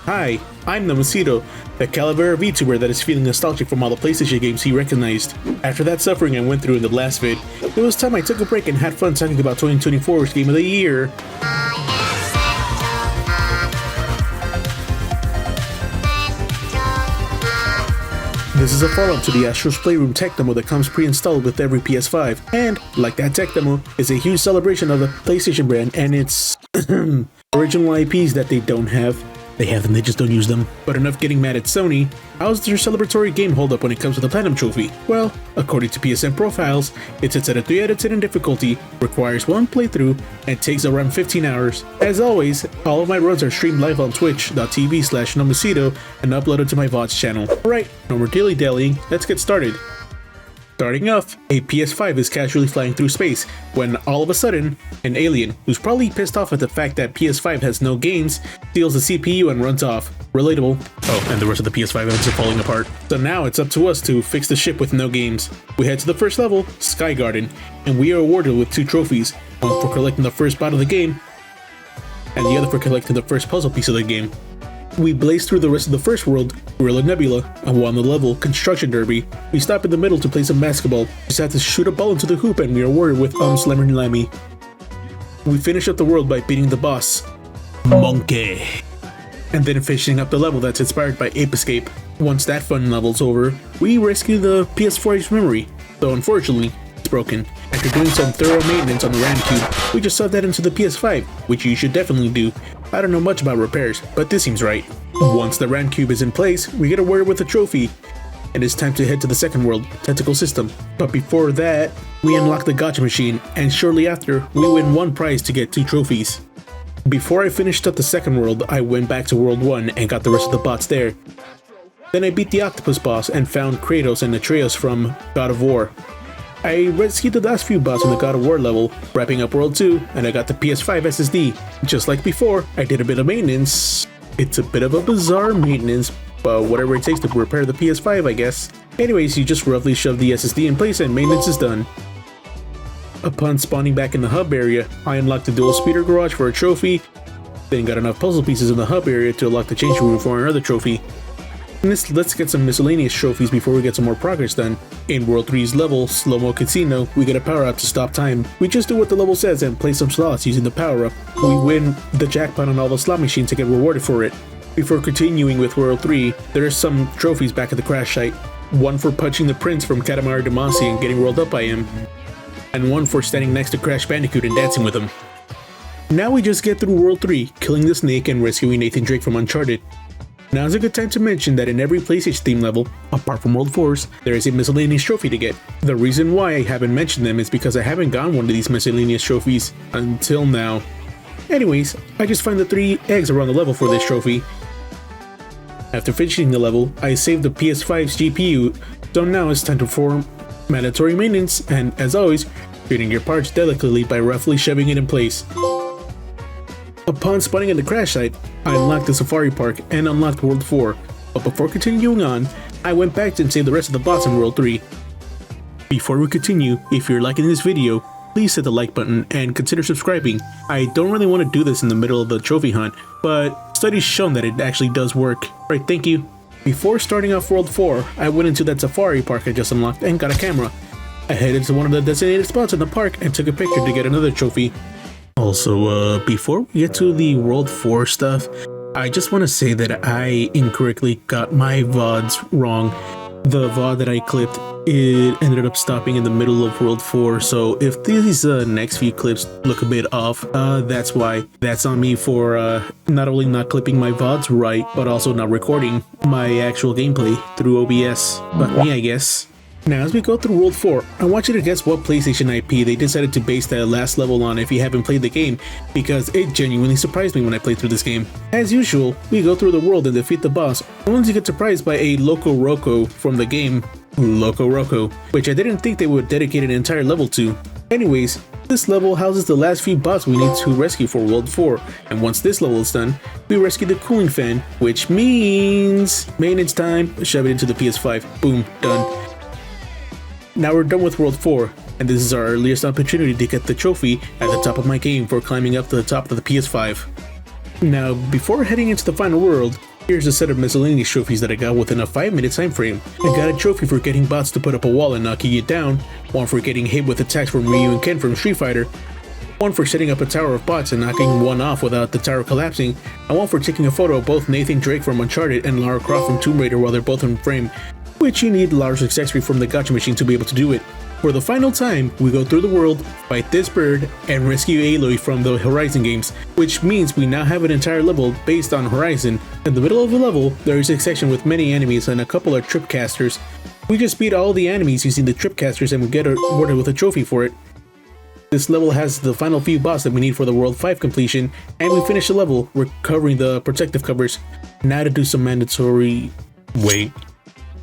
Hi, I'm Namacito, the Calavera VTuber that is feeling nostalgic from all the PlayStation games he recognized. After that suffering I went through in the last vid, it was time I took a break and had fun talking about 2024's Game of the Year. This is a follow-up to the Astro's Playroom tech demo that comes pre-installed with every PS5, and, like that tech demo, is a huge celebration of the PlayStation brand and its original IPs that they don't have. They have them, they just don't use them. But enough getting mad at Sony. How's their celebratory game hold up when it comes to the Platinum Trophy? Well, according to PSN profiles, it sits at a 3 out of 10 in difficulty, requires 1 playthrough, and takes around 15 hours. As always, all of my runs are streamed live on twitch.tv/Nomacito and uploaded to my VODs channel. Alright, no more dilly-dallying, let's get started. Starting off, a PS5 is casually flying through space when all of a sudden, an alien, who's probably pissed off at the fact that PS5 has no games, steals the CPU and runs off. Relatable. Oh, and the rest of the PS5 ends up falling apart. So now it's up to us to fix the ship with no games. We head to the first level, Sky Garden, and we are awarded with 2 trophies, one for collecting the first bot of the game, and the other for collecting the first puzzle piece of the game. We blaze through the rest of the first world, Gorilla Nebula, and won the level, Construction Derby. We stop in the middle to play some basketball, just had to shoot a ball into the hoop and we are awarded with Lemon Lammy. We finish up the world by beating the boss, Monkey, and then finishing up the level that's inspired by Ape Escape. Once that fun level's over, we rescue the PS4's memory, though unfortunately, it's broken. After doing some thorough maintenance on the RAM cube, we just subbed that into the PS5, which you should definitely do. I don't know much about repairs, but this seems right. Once the RAM cube is in place, we get awarded with a trophy, and it's time to head to the second world, Tentacle System. But before that, we unlock the gacha machine, and shortly after, we win 1 prize to get 2 trophies. Before I finished up the second world, I went back to World 1 and got the rest of the bots there. Then I beat the octopus boss and found Kratos and Atreus from God of War. I rescued the last few bots in the God of War level, wrapping up World 2, and I got the PS5 SSD. Just like before, I did a bit of maintenance. It's a bit of a bizarre maintenance, but whatever it takes to repair the PS5, I guess. Anyways, you just roughly shove the SSD in place and maintenance is done. Upon spawning back in the hub area, I unlocked the dual speeder garage for a trophy, then got enough puzzle pieces in the hub area to unlock the change room for another trophy. Let's get some miscellaneous trophies before we get some more progress done. In World 3's level, Slow-Mo Casino, we get a power-up to stop time. We just do what the level says and play some slots using the power-up. We win the jackpot on all the slot machines to get rewarded for it. Before continuing with World 3, there are some trophies back at the crash site. One for punching the prince from Katamari Damacy and getting rolled up by him, and one for standing next to Crash Bandicoot and dancing with him. Now we just get through World 3, killing the snake and rescuing Nathan Drake from Uncharted. Now's a good time to mention that in every PlayStation theme level, apart from World 4's, there is a miscellaneous trophy to get. The reason why I haven't mentioned them is because I haven't gotten one of these miscellaneous trophies until now. Anyways, I just find the 3 eggs around the level for this trophy. After finishing the level, I saved the PS5's GPU, so now it's time to perform mandatory maintenance and, as always, treating your parts delicately by roughly shoving it in place. Upon spawning at the crash site, I unlocked the Safari Park and unlocked World 4, but before continuing on, I went back and saved the rest of the bots in World 3. Before we continue, if you're liking this video, please hit the like button and consider subscribing. I don't really want to do this in the middle of the trophy hunt, but studies shown that it actually does work. Alright, thank you. Before starting off World 4, I went into that Safari Park I just unlocked and got a camera. I headed to one of the designated spots in the park and took a picture to get another trophy. Also, before we get to the World 4 stuff, I just want to say that I incorrectly got my VODs wrong. The VOD that I clipped, it ended up stopping in the middle of World 4, so if these next few clips look a bit off, that's why. That's on me for not only not clipping my VODs right, but also not recording my actual gameplay through OBS. But me, I guess. Now, as we go through World 4, I want you to guess what PlayStation IP they decided to base that last level on if you haven't played the game, because it genuinely surprised me when I played through this game. As usual, we go through the world and defeat the boss, only to get surprised by a Loco Roco from the game, Loco Roco, which I didn't think they would dedicate an entire level to. Anyways, this level houses the last few bots we need to rescue for World 4, and once this level is done, we rescue the cooling fan, which means maintenance time, shove it into the PS5, boom, done. Now we're done with World 4, and this is our earliest opportunity to get the trophy at the top of my game for climbing up to the top of the PS5. Now, before heading into the final world, Here's a set of miscellaneous trophies that I got within a 5-minute time frame. I got a trophy for getting bots to put up a wall and knocking it down, one for getting hit with attacks from Ryu and Ken from Street Fighter, one for setting up a tower of bots and knocking one off without the tower collapsing, and one for taking a photo of both Nathan Drake from Uncharted and Lara Croft from Tomb Raider while they're both in frame, which you need Lara's accessory from the gacha machine to be able to do it. For the final time, we go through the world, fight this bird, and rescue Aloy from the Horizon games, which means we now have an entire level based on Horizon. In the middle of the level, there is a section with many enemies and a couple of tripcasters. We just beat all the enemies using the tripcasters and we get awarded with a trophy for it. This level has the final few boss that we need for the World 5 completion, and we finish the level recovering the protective covers. Now to do some mandatory... Wait.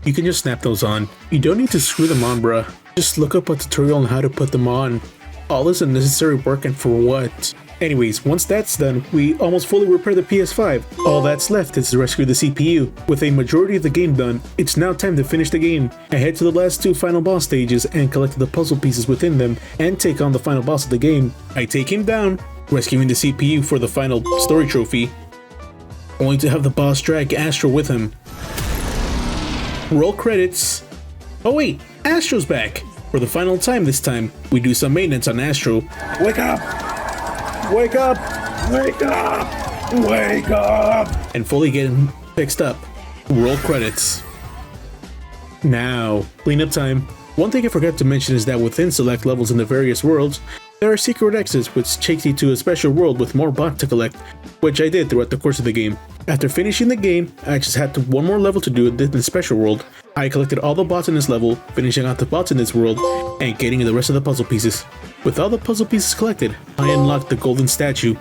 You can just snap those on. You don't need to screw them on, bruh. Just look up a tutorial on how to put them on. All this unnecessary work and for what? Anyways, once that's done, we almost fully repair the PS5. All that's left is to rescue the CPU. With a majority of the game done, it's now time to finish the game. I head to the last 2 final boss stages and collect the puzzle pieces within them and take on the final boss of the game. I take him down, rescuing the CPU for the final story trophy, only to have the boss drag Astro with him. Roll credits. Oh wait, Astro's back! For the final time this time, we do some maintenance on Astro. Wake up! Wake up! Wake up! Wake up! And fully get him fixed up. Roll credits. Now, cleanup time. One thing I forgot to mention is that within select levels in the various worlds, there are secret exits which takes you to a special world with more bots to collect, which I did throughout the course of the game. After finishing the game, I just had one more level to do in the special world. I collected all the bots in this level, finishing out the bots in this world, and getting the rest of the puzzle pieces. With all the puzzle pieces collected, I unlocked the golden statue,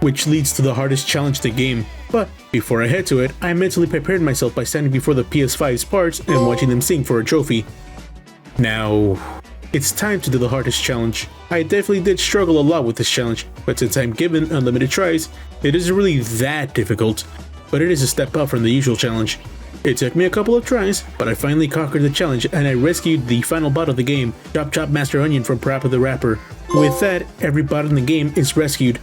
which leads to the hardest challenge of the game. But before I head to it, I mentally prepared myself by standing before the PS5's parts and watching them sing for a trophy. Now, it's time to do the hardest challenge. I definitely did struggle a lot with this challenge, but since I'm given unlimited tries, it isn't really that difficult, but it is a step up from the usual challenge. It took me a couple of tries, but I finally conquered the challenge and I rescued the final bot of the game, Chop Chop Master Onion from Parappa the Rapper. With that, every bot in the game is rescued.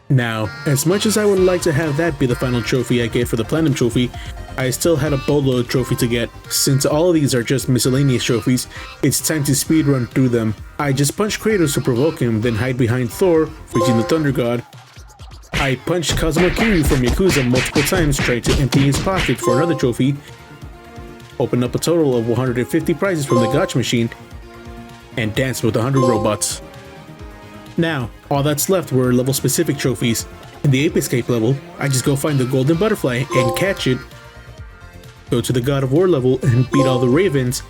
Now, as much as I would like to have that be the final trophy I get for the Platinum Trophy, I still had a boatload trophy to get. Since all of these are just miscellaneous trophies, it's time to speedrun through them. I just punched Kratos to provoke him, then hide behind Thor, freezing the Thunder God. I punched Kazuma Kiryu from Yakuza multiple times, trying to empty his pocket for another trophy. Opened up a total of 150 prizes from the gacha machine, and danced with 100 robots. Now, all that's left were level-specific trophies. In the Ape Escape level, I just go find the golden butterfly and catch it, go to the God of War level and beat all the ravens,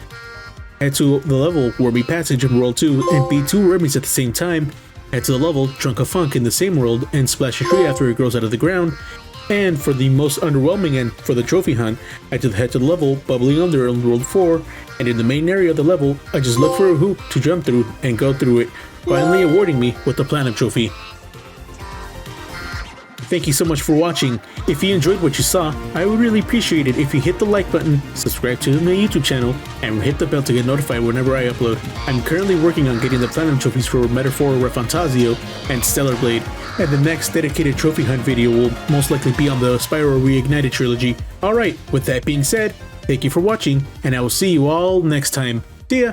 head to the level Warby Passage in World 2 and beat 2 Remmys at the same time, head to the level Trunk of Funk in the same world and splash a tree after it grows out of the ground, and for the most underwhelming end for the trophy hunt, I just head to the level Bubbling Under in World 4, and in the main area of the level, I just look for a hoop to jump through and go through it, finally awarding me with the Platinum Trophy. Thank you so much for watching. If you enjoyed what you saw, I would really appreciate it if you hit the like button, subscribe to my YouTube channel, and hit the bell to get notified whenever I upload. I'm currently working on getting the Platinum Trophies for Metaphor Refantasio and Stellar Blade, and the next dedicated trophy hunt video will most likely be on the Spyro Reignited trilogy. Alright, with that being said, thank you for watching, and I will see you all next time. See ya!